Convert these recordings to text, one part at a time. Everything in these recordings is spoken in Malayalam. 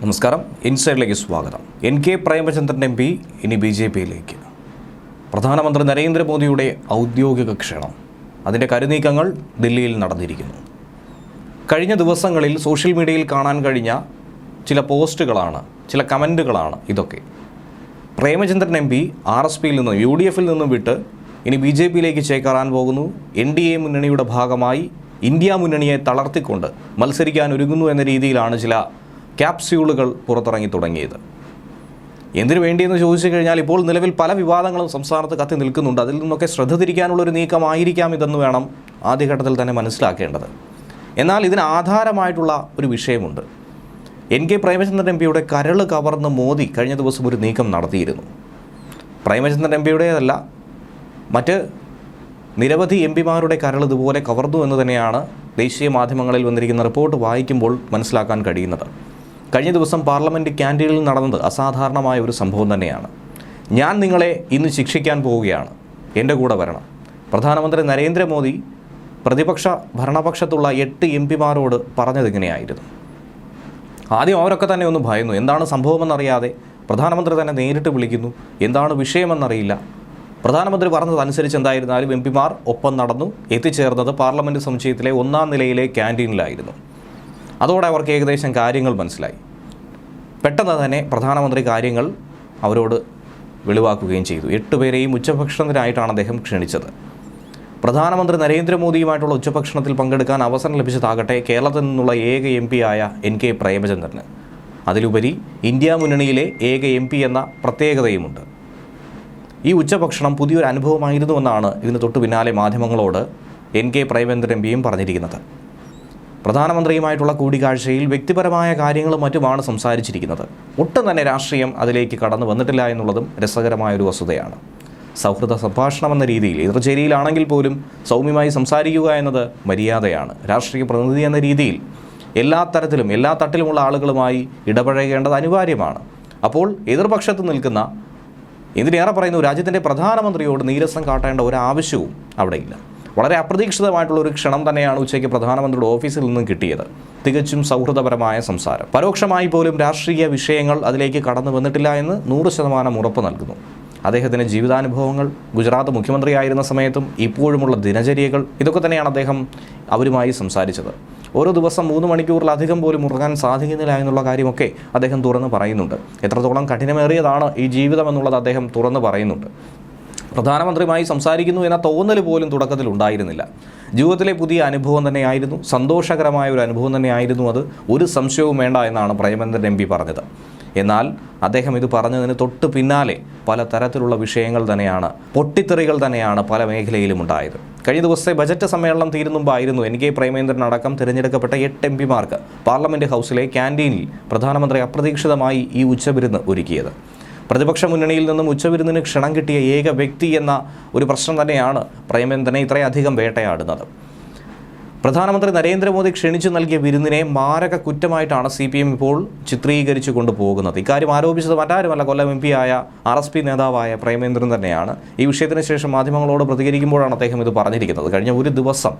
നമസ്കാരം. ഇൻസൈഡിലേക്ക് സ്വാഗതം. കെ പ്രേമചന്ദ്രൻ എം പി ഇനി BJP-യിലേക്ക്. പ്രധാനമന്ത്രി നരേന്ദ്രമോദിയുടെ ഔദ്യോഗിക ക്ഷണം, അതിൻ്റെ കരുനീക്കങ്ങൾ ദില്ലിയിൽ നടന്നിരിക്കുന്നു. കഴിഞ്ഞ ദിവസങ്ങളിൽ സോഷ്യൽ മീഡിയയിൽ കാണാൻ കഴിഞ്ഞ ചില പോസ്റ്റുകളാണ്, ചില കമൻറ്റുകളാണ് ഇതൊക്കെ. പ്രേമചന്ദ്രൻ എം പി RSPയിൽ നിന്നും UDF-ൽ നിന്നും വിട്ട് ഇനി BJP-യിലേക്ക് ചേക്കേറാൻ പോകുന്നു. NDA മുന്നണിയുടെ ഭാഗമായി ഇന്ത്യ മുന്നണിയെ തളർത്തിക്കൊണ്ട് മത്സരിക്കാൻ ഒരുങ്ങുന്നു എന്ന രീതിയിലാണ് ചില ക്യാപ്സ്യൂളുകൾ പുറത്തിറങ്ങി തുടങ്ങിയത്. എന്തിനു വേണ്ടിയെന്ന് ചോദിച്ചു കഴിഞ്ഞാൽ ഇപ്പോൾ നിലവിൽ പല വിവാദങ്ങളും സംസ്ഥാനത്ത് കത്തി നിൽക്കുന്നുണ്ട്. അതിൽ നിന്നൊക്കെ ശ്രദ്ധ തിരിക്കാനുള്ളൊരു നീക്കമായിരിക്കാം ഇതെന്ന് വേണം ആദ്യഘട്ടത്തിൽ തന്നെ മനസ്സിലാക്കേണ്ടത്. എന്നാൽ ഇതിന് ആധാരമായിട്ടുള്ള ഒരു വിഷയമുണ്ട്. കെ പ്രേമചന്ദ്രൻ എം പിയുടെ കരൾ കവർന്ന് മോദി കഴിഞ്ഞ ദിവസം ഒരു നീക്കം നടത്തിയിരുന്നു. പ്രേമചന്ദ്രൻ എം പിയുടേതല്ല, മറ്റ് നിരവധി എം പിമാരുടെ കരൾ ഇതുപോലെ കവർന്നു എന്ന് തന്നെയാണ് ദേശീയ മാധ്യമങ്ങളിൽ വന്നിരിക്കുന്ന റിപ്പോർട്ട് വായിക്കുമ്പോൾ മനസ്സിലാക്കാൻ കഴിയുന്നത്. കഴിഞ്ഞ ദിവസം പാർലമെൻറ്റ് ക്യാൻറ്റീനിൽ നടന്നത് അസാധാരണമായ ഒരു സംഭവം തന്നെയാണ്. ഞാൻ നിങ്ങളെ ഇന്ന് ശിക്ഷിക്കാൻ പോവുകയാണ്, എൻ്റെ കൂടെ വരണം. പ്രധാനമന്ത്രി നരേന്ദ്രമോദി ഭരണപക്ഷത്തുള്ള 8 എം പിമാരോട് പറഞ്ഞതിങ്ങനെയായിരുന്നു. ആദ്യം അവരൊക്കെ തന്നെ ഒന്ന് ഭയന്നു. എന്താണ് സംഭവമെന്നറിയാതെ പ്രധാനമന്ത്രി തന്നെ നേരിട്ട് വിളിക്കുന്നു. എന്താണ് വിഷയമെന്നറിയില്ല. പ്രധാനമന്ത്രി പറഞ്ഞതനുസരിച്ച് എന്തായിരുന്നാലും എം പിമാർ ഒപ്പം നടന്നു. എത്തിച്ചേർന്നത് പാർലമെൻറ്റ് സമുച്ചയത്തിലെ 1-ാം നിലയിലെ ക്യാൻറ്റീനിലായിരുന്നു. അതോടെ അവർക്ക് ഏകദേശം കാര്യങ്ങൾ മനസ്സിലായി. പെട്ടെന്ന് തന്നെ പ്രധാനമന്ത്രി കാര്യങ്ങൾ അവരോട് വെളിവാക്കുകയും ചെയ്തു. 8 പേരെയും ഉച്ചഭക്ഷണത്തിനായിട്ടാണ് അദ്ദേഹം ക്ഷണിച്ചത്. പ്രധാനമന്ത്രി നരേന്ദ്രമോദിയുമായിട്ടുള്ള ഉച്ചഭക്ഷണത്തിൽ പങ്കെടുക്കാൻ അവസരം ലഭിച്ചതാകട്ടെ കേരളത്തിൽ നിന്നുള്ള ഏക എം പി ആയ കെ പ്രേമചന്ദ്രന്. അതിലുപരി ഇന്ത്യ മുന്നണിയിലെ ഏക എം പി എന്ന പ്രത്യേകതയുമുണ്ട്. ഈ ഉച്ചഭക്ഷണം പുതിയൊരു അനുഭവമായിരുന്നുവെന്നാണ് ഇതിന് തൊട്ടു പിന്നാലെ മാധ്യമങ്ങളോട് കെ പ്രേമചന്ദ്രൻ എം പിയും പറഞ്ഞിരിക്കുന്നത്. പ്രധാനമന്ത്രിയുമായിട്ടുള്ള കൂടിക്കാഴ്ചയിൽ വ്യക്തിപരമായ കാര്യങ്ങളും മറ്റുമാണ് സംസാരിച്ചിരിക്കുന്നത്. ഒട്ടും തന്നെ രാഷ്ട്രീയം അതിലേക്ക് കടന്നു വന്നിട്ടില്ല എന്നുള്ളതും രസകരമായൊരു വസ്തുതയാണ്. സൗഹൃദ സംഭാഷണം എന്ന രീതിയിൽ എതിർചേരിയിലാണെങ്കിൽ പോലും സൗമ്യമായി സംസാരിക്കുക എന്നത് മര്യാദയാണ്. രാഷ്ട്രീയ പ്രതിനിധി എന്ന രീതിയിൽ എല്ലാ തരത്തിലും എല്ലാ തട്ടിലുമുള്ള ആളുകളുമായി ഇടപഴകേണ്ടത് അനിവാര്യമാണ്. അപ്പോൾ എതിർപക്ഷത്ത് നിൽക്കുന്ന, എന്തിനേറെ പറയുന്നു, രാജ്യത്തിൻ്റെ പ്രധാനമന്ത്രിയോട് നീരസം കാട്ടേണ്ട ഒരാവശ്യവും അവിടെയില്ല. വളരെ അപ്രതീക്ഷിതമായിട്ടുള്ളൊരു ക്ഷണം തന്നെയാണ് ഉച്ചയ്ക്ക് പ്രധാനമന്ത്രിയുടെ ഓഫീസിൽ നിന്നും കിട്ടിയത്. തികച്ചും സൗഹൃദപരമായ സംസാരം. പരോക്ഷമായി പോലും രാഷ്ട്രീയ വിഷയങ്ങൾ അതിലേക്ക് കടന്നു വന്നിട്ടില്ല എന്ന് 100% ഉറപ്പ് നൽകുന്നു. അദ്ദേഹത്തിൻ്റെ ജീവിതാനുഭവങ്ങൾ, ഗുജറാത്ത് മുഖ്യമന്ത്രിയായിരുന്ന സമയത്തും ഇപ്പോഴുമുള്ള ദിനചര്യകൾ, ഇതൊക്കെ തന്നെയാണ് അദ്ദേഹം അവരുമായി സംസാരിച്ചത്. ഓരോ ദിവസം 3 മണിക്കൂറിലധികം പോലും ഉറങ്ങാൻ സാധിക്കുന്നില്ല എന്നുള്ള കാര്യമൊക്കെ അദ്ദേഹം തുറന്ന് പറയുന്നുണ്ട്. എത്രത്തോളം കഠിനമേറിയതാണ് ഈ ജീവിതം എന്നുള്ളത് അദ്ദേഹം തുറന്ന് പറയുന്നുണ്ട്. പ്രധാനമന്ത്രിയുമായി സംസാരിക്കുന്നു എന്ന തോന്നൽ പോലും തുടക്കത്തിൽ ഉണ്ടായിരുന്നില്ല. ജീവിതത്തിലെ പുതിയ അനുഭവം തന്നെയായിരുന്നു, സന്തോഷകരമായ ഒരു അനുഭവം തന്നെയായിരുന്നു അത്. ഒരു സംശയവും വേണ്ട എന്നാണ് പ്രേമചന്ദ്രൻ എം പി പറഞ്ഞത്. എന്നാൽ അദ്ദേഹം ഇത് പറഞ്ഞതിന് തൊട്ട് പിന്നാലെ പല തരത്തിലുള്ള വിഷയങ്ങൾ തന്നെയാണ്, പൊട്ടിത്തെറികൾ തന്നെയാണ് പല മേഖലയിലും ഉണ്ടായത്. കഴിഞ്ഞ ദിവസത്തെ ബജറ്റ് സമ്മേളനം തീരുന്നുമ്പായിരുന്നു കെ പ്രേമചന്ദ്രൻ അടക്കം തിരഞ്ഞെടുക്കപ്പെട്ട 8 എം പിമാർക്ക് പാർലമെൻറ്റ് ഹൗസിലെ ക്യാൻറ്റീനിൽ പ്രധാനമന്ത്രി അപ്രതീക്ഷിതമായി ഈ ഉച്ചവിരുന്ന് ഒരുക്കിയത്. പ്രതിപക്ഷ മുന്നണിയിൽ നിന്നും ഉച്ചവിരുന്നിന് ക്ഷണം കിട്ടിയ ഏക വ്യക്തി എന്ന ഒരു പ്രശ്നം തന്നെയാണ് പ്രേമചന്ദ്രനെ ഇത്രയധികം വേട്ടയാടുന്നത്. പ്രധാനമന്ത്രി നരേന്ദ്രമോദി ക്ഷണിച്ചു നൽകിയ വിരുന്നിനെ മാരക കുറ്റമായിട്ടാണ് CPM ഇപ്പോൾ ചിത്രീകരിച്ചു കൊണ്ടുപോകുന്നത്. ഇക്കാര്യം ആരോപിച്ചത് മറ്റാരുമല്ല, കൊല്ലം MP ആയ RSP നേതാവായ പ്രേമചന്ദ്രൻ തന്നെയാണ്. ഈ വിഷയത്തിന് ശേഷം മാധ്യമങ്ങളോട് പ്രതികരിക്കുമ്പോഴാണ് അദ്ദേഹം ഇത് പറഞ്ഞിരിക്കുന്നത്. കഴിഞ്ഞ ഒരു ദിവസം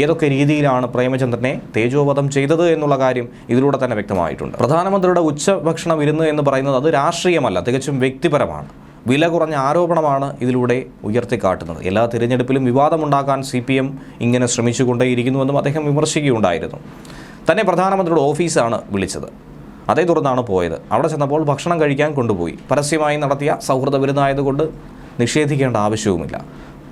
ഏതൊക്കെ രീതിയിലാണ് പ്രേമചന്ദ്രനെ തേജോവധം ചെയ്തത് എന്നുള്ള കാര്യം ഇതിലൂടെ തന്നെ വ്യക്തമായിട്ടുണ്ട്. പ്രധാനമന്ത്രിയുടെ ഉച്ചഭക്ഷണ വിരുന്ന് എന്ന് പറയുന്നത് അത് രാഷ്ട്രീയമല്ല, തികച്ചും വ്യക്തിപരമാണ്. വില കുറഞ്ഞ ആരോപണമാണ് ഇതിലൂടെ ഉയർത്തിക്കാട്ടുന്നത്. എല്ലാ തിരഞ്ഞെടുപ്പിലും വിവാദമുണ്ടാക്കാൻ CPM ഇങ്ങനെ ശ്രമിച്ചുകൊണ്ടേയിരിക്കുന്നുവെന്നും അദ്ദേഹം വിമർശിക്കുകയുണ്ടായിരുന്നു. തന്നെ പ്രധാനമന്ത്രിയുടെ ഓഫീസാണ് വിളിച്ചത്, അതേ തുടർന്നാണ് പോയത്. അവിടെ ചെന്നപ്പോൾ ഭക്ഷണം കഴിക്കാൻ കൊണ്ടുപോയി. പരസ്യമായി നടത്തിയ സൗഹൃദ വിരുന്നായതുകൊണ്ട് നിഷേധിക്കേണ്ട ആവശ്യവുമില്ല.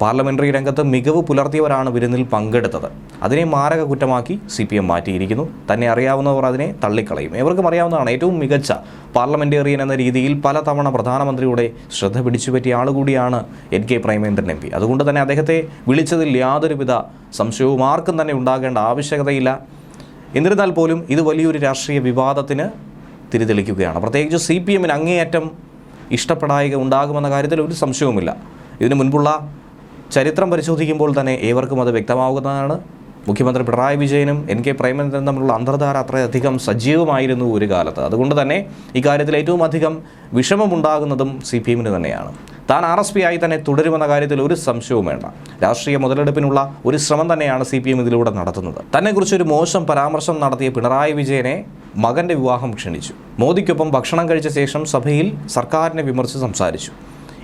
പാർലമെൻ്ററി രംഗത്ത് മികവ് പുലർത്തിയവരാണ് വിരുന്നിൽ പങ്കെടുത്തത്. അതിനെ മാരക കുറ്റമാക്കി CPM മാറ്റിയിരിക്കുന്നു. തന്നെ അറിയാവുന്നവർ അതിനെ തള്ളിക്കളയും. ഏവർക്കും അറിയാവുന്നതാണ്, ഏറ്റവും മികച്ച പാർലമെൻറ്റേറിയൻ എന്ന രീതിയിൽ പലതവണ പ്രധാനമന്ത്രിയുടെ ശ്രദ്ധ പിടിച്ചുപറ്റിയ ആളുകൂടിയാണ് കെ പ്രേമചന്ദ്രൻ എം പി. അതുകൊണ്ട് തന്നെ അദ്ദേഹത്തെ വിളിച്ചതിൽ യാതൊരുവിധ സംശയവും ആർക്കും തന്നെ ഉണ്ടാകേണ്ട ആവശ്യകതയില്ല. എന്നിരുന്നാൽ പോലും ഇത് വലിയൊരു രാഷ്ട്രീയ വിവാദത്തിന് തിരിതെളിക്കുകയാണ്. പ്രത്യേകിച്ച് CPM-ന് അങ്ങേയറ്റം ഇഷ്ടപ്പെടായിക ഉണ്ടാകുമെന്ന കാര്യത്തിൽ ഒരു സംശയവുമില്ല. ഇതിനു മുൻപുള്ള ചരിത്രം പരിശോധിക്കുമ്പോൾ തന്നെ ഏവർക്കും അത് വ്യക്തമാവുന്നതാണ്. മുഖ്യമന്ത്രി പിണറായി വിജയനും കെ പ്രേമചന്ദ്രനും തമ്മിലുള്ള അന്തർധാര അത്രയധികം സജീവമായിരുന്നു ഒരു കാലത്ത്. അതുകൊണ്ട് തന്നെ ഇക്കാര്യത്തിൽ ഏറ്റവും അധികം വിഷമമുണ്ടാകുന്നതും CPM-ന് തന്നെയാണ്. താൻ RSP ആയി തന്നെ തുടരുമെന്ന കാര്യത്തിൽ ഒരു സംശയവും വേണ്ട. രാഷ്ട്രീയ മുതലെടുപ്പിനുള്ള ഒരു ശ്രമം തന്നെയാണ് CPM ഇതിലൂടെ നടത്തുന്നത്. തന്നെക്കുറിച്ചൊരു മോശം പരാമർശം നടത്തിയ പിണറായി വിജയനെ മകൻ്റെ വിവാഹം ക്ഷണിച്ചു. മോദിക്കൊപ്പം ഭക്ഷണം കഴിച്ച ശേഷം സഭയിൽ സർക്കാരിനെ വിമർശിച്ച് സംസാരിച്ചു.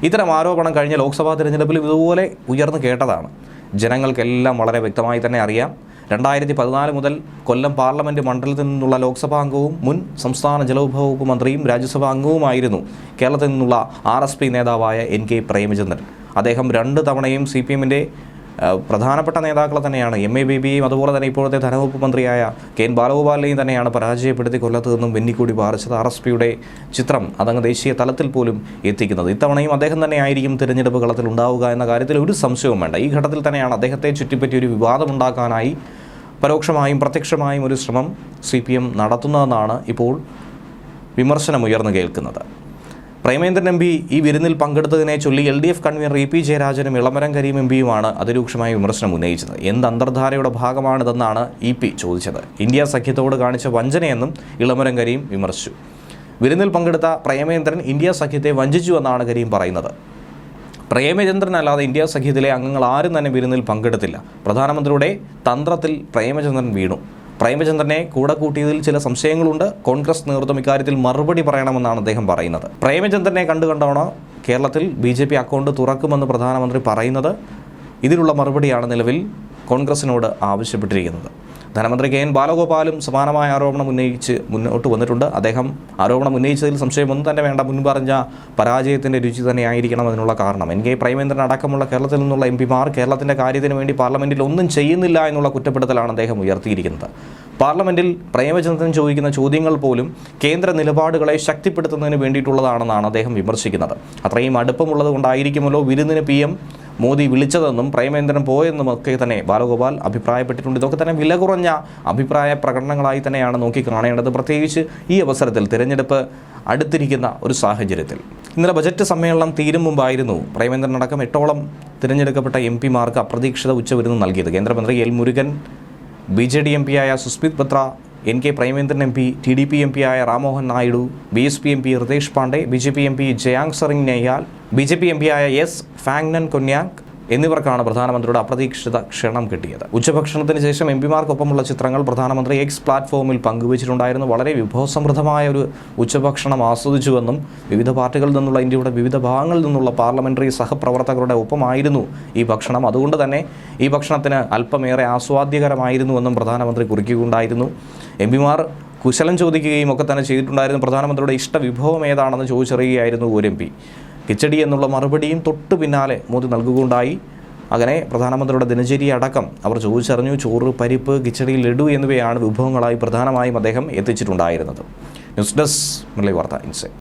ഇത്തരം ആരോപണം കഴിഞ്ഞ ലോക്സഭാ തിരഞ്ഞെടുപ്പിൽ ഇതുപോലെ ഉയർന്നു കേട്ടതാണ്. ജനങ്ങൾക്കെല്ലാം വളരെ വ്യക്തമായി തന്നെ അറിയാം. 2014 മുതൽ കൊല്ലം പാർലമെൻറ്റ് മണ്ഡലത്തിൽ നിന്നുള്ള ലോക്സഭാ അംഗവും മുൻ സംസ്ഥാന ജലവിഭവ വകുപ്പ് മന്ത്രിയും രാജ്യസഭാ അംഗവുമായിരുന്നു കേരളത്തിൽ നിന്നുള്ള RSP നേതാവായ NK പ്രേമചന്ദ്രൻ. അദ്ദേഹം 2 തവണയും CPMൻ്റെ പ്രധാനപ്പെട്ട നേതാക്കളെ തന്നെയാണ് MA ബേബിയെയും അതുപോലെ തന്നെ ഇപ്പോഴത്തെ ധനവകുപ്പ് മന്ത്രിയായ KN ബാലഗോപാലിനെയും തന്നെയാണ് പരാജയപ്പെടുത്തി കൊല്ലത്ത് നിന്നും വെന്നിക്കൂടി പാറിച്ചത്. RSPയുടെ ചിത്രം അതങ്ങ് ദേശീയ തലത്തിൽ പോലും എത്തിക്കുന്നത്. ഇത്തവണയും അദ്ദേഹം തന്നെ ആയിരിക്കും തിരഞ്ഞെടുപ്പ് കളത്തിൽ ഉണ്ടാവുക എന്ന കാര്യത്തിൽ ഒരു സംശയവും വേണ്ട. ഈ ഘട്ടത്തിൽ തന്നെയാണ് അദ്ദേഹത്തെ ചുറ്റിപ്പറ്റി ഒരു വിവാദമുണ്ടാക്കാനായി പരോക്ഷമായും പ്രത്യക്ഷമായും ഒരു ശ്രമം CPM നടത്തുന്നതെന്നാണ് ഇപ്പോൾ വിമർശനം ഉയർന്നു കേൾക്കുന്നത്. പ്രേമേന്ദ്രൻ MP ഈ വിരുന്നിൽ പങ്കെടുത്തതിനെ ചൊല്ലി LDF കൺവീനർ EP ജയരാജനും ഇളമരം കരീം MPയുമാണ് അതിരൂക്ഷമായ വിമർശനം ഉന്നയിച്ചത്. എന്ത് അന്തർധാരയുടെ ഭാഗമാണിതെന്നാണ് EP ചോദിച്ചത്. ഇന്ത്യ സഖ്യത്തോട് കാണിച്ച വഞ്ചനയെന്നും ഇളമരം കരീം വിമർശിച്ചു. വിരുന്നിൽ പങ്കെടുത്ത പ്രേമേന്ദ്രൻ ഇന്ത്യ സഖ്യത്തെ വഞ്ചിച്ചു എന്നാണ് കരീം പറയുന്നത്. പ്രേമചന്ദ്രനല്ലാതെ ഇന്ത്യ സഖ്യത്തിലെ അംഗങ്ങൾ ആരും തന്നെ വിരുന്നിൽ പങ്കെടുത്തില്ല. പ്രധാനമന്ത്രിയുടെ തന്ത്രത്തിൽ പ്രേമചന്ദ്രൻ വീണു. പ്രേമചന്ദ്രനെ കൂടെ കൂട്ടിയതിൽ ചില സംശയങ്ങളുണ്ട്. കോൺഗ്രസ് നേതൃത്വം ഇക്കാര്യത്തിൽ മറുപടി പറയണമെന്നാണ് അദ്ദേഹം പറയുന്നത്. പ്രേമചന്ദ്രനെ കണ്ടുകൊണ്ടാണ് കേരളത്തിൽ BJP അക്കൗണ്ട് തുറക്കുമെന്ന് പ്രധാനമന്ത്രി പറയുന്നത്. ഇതിനുള്ള മറുപടിയാണ് നിലവിൽ കോൺഗ്രസിനോട് ആവശ്യപ്പെട്ടിരിക്കുന്നത്. ധനമന്ത്രി KN ബാലഗോപാലും സമാനമായ ആരോപണം ഉന്നയിച്ച് മുന്നോട്ട് വന്നിട്ടുണ്ട്. അദ്ദേഹം ആരോപണം ഉന്നയിച്ചതിൽ സംശയമൊന്നും തന്നെ വേണ്ട. മുൻപറഞ്ഞ പരാജയത്തിൻ്റെ രുചി തന്നെയായിരിക്കണം അതിനുള്ള കാരണം. NK പ്രേമേന്ദ്രൻ അടക്കമുള്ള കേരളത്തിൽ നിന്നുള്ള MPമാർ കേരളത്തിൻ്റെ കാര്യത്തിന് വേണ്ടി പാർലമെൻറ്റിൽ ഒന്നും ചെയ്യുന്നില്ല എന്നുള്ള കുറ്റപ്പെടുത്തലാണ് അദ്ദേഹം ഉയർത്തിയിരിക്കുന്നത്. പാർലമെൻറ്റിൽ പ്രേമചന്ദ്രൻ ചോദിക്കുന്ന ചോദ്യങ്ങൾ പോലും കേന്ദ്ര നിലപാടുകളെ ശക്തിപ്പെടുത്തുന്നതിന് വേണ്ടിയിട്ടുള്ളതാണെന്നാണ് അദ്ദേഹം വിമർശിക്കുന്നത്. അത്രയും അടുപ്പമുള്ളത് കൊണ്ടായിരിക്കുമല്ലോ വിരുന്നിന് PM മോദി വിളിച്ചതെന്നും പ്രേമേന്ദ്രൻ പോയെന്നും ഒക്കെ തന്നെ ബാലഗോപാൽ അഭിപ്രായപ്പെട്ടിട്ടുണ്ട്. ഇതൊക്കെ തന്നെ വില കുറഞ്ഞ അഭിപ്രായ പ്രകടനങ്ങളായി തന്നെയാണ് നോക്കി കാണേണ്ടത്. പ്രത്യേകിച്ച് ഈ അവസരത്തിൽ തിരഞ്ഞെടുപ്പ് അടുത്തിരിക്കുന്ന ഒരു സാഹചര്യത്തിൽ. ഇന്നലെ ബജറ്റ് സമ്മേളനം തീരും മുമ്പായിരുന്നു പ്രേമേന്ദ്രൻ അടക്കം 8ഓളം തിരഞ്ഞെടുക്കപ്പെട്ട MPമാർക്ക് അപ്രതീക്ഷിത ഉച്ചവിരുന്ന് നൽകിയത്. കേന്ദ്രമന്ത്രി L Murugan, BJD MP Susmith Batra, NK Premendran MP, TDP MP Rammohan Naidu, BSP MP Hridesh Pandey, BJP MP ജയാങ് Tsering നെയ്യാൽ, BJP MP S ഫാങ്നൻ Konyak എന്നിവർക്കാണ് പ്രധാനമന്ത്രിയുടെ അപ്രതീക്ഷിത ക്ഷണം കിട്ടിയത്. ഉച്ചഭക്ഷണത്തിന് ശേഷം MPമാർക്കൊപ്പമുള്ള ചിത്രങ്ങൾ പ്രധാനമന്ത്രി X പ്ലാറ്റ്ഫോമിൽ പങ്കുവച്ചിട്ടുണ്ടായിരുന്നു. വളരെ വിഭവസമൃദ്ധമായ ഒരു ഉച്ചഭക്ഷണം ആസ്വദിച്ചുവെന്നും വിവിധ പാർട്ടികളിൽ നിന്നുള്ള ഇന്ത്യയുടെ വിവിധ ഭാഗങ്ങളിൽ നിന്നുള്ള പാർലമെൻ്ററി സഹപ്രവർത്തകരുടെ ഒപ്പമായിരുന്നു ഈ ഭക്ഷണം. അതുകൊണ്ട് തന്നെ ഈ ഭക്ഷണത്തിന് അല്പമേറെ ആസ്വാദ്യകരമായിരുന്നുവെന്നും പ്രധാനമന്ത്രി കുറിക്കുകയുണ്ടായിരുന്നു. MPമാർ കുശലം ചോദിക്കുകയും ഒക്കെ തന്നെ ചെയ്തിട്ടുണ്ടായിരുന്നു. പ്രധാനമന്ത്രിയുടെ ഇഷ്ടവിഭവം ഏതാണെന്ന് ചോദിച്ചറിയുകയായിരുന്നു ഒരു MP. കിച്ചടി എന്നുള്ള മറുപടിയും തൊട്ടു പിന്നാലെ മോദി നൽകുകയുണ്ടായി. അങ്ങനെ പ്രധാനമന്ത്രിയുടെ ദിനചര്യ അടക്കം അവർ ചോദിച്ചറിഞ്ഞു. ചോറ്, പരിപ്പ്, കിച്ചടി, ലഡു എന്നിവയാണ് വിഭവങ്ങളായി പ്രധാനമായും അദ്ദേഹം എത്തിച്ചിട്ടുണ്ടായിരുന്നത്. ന്യൂസ് ഡെസ്ക് മലയാളി വാർത്ത ഇൻസൈറ്റ്.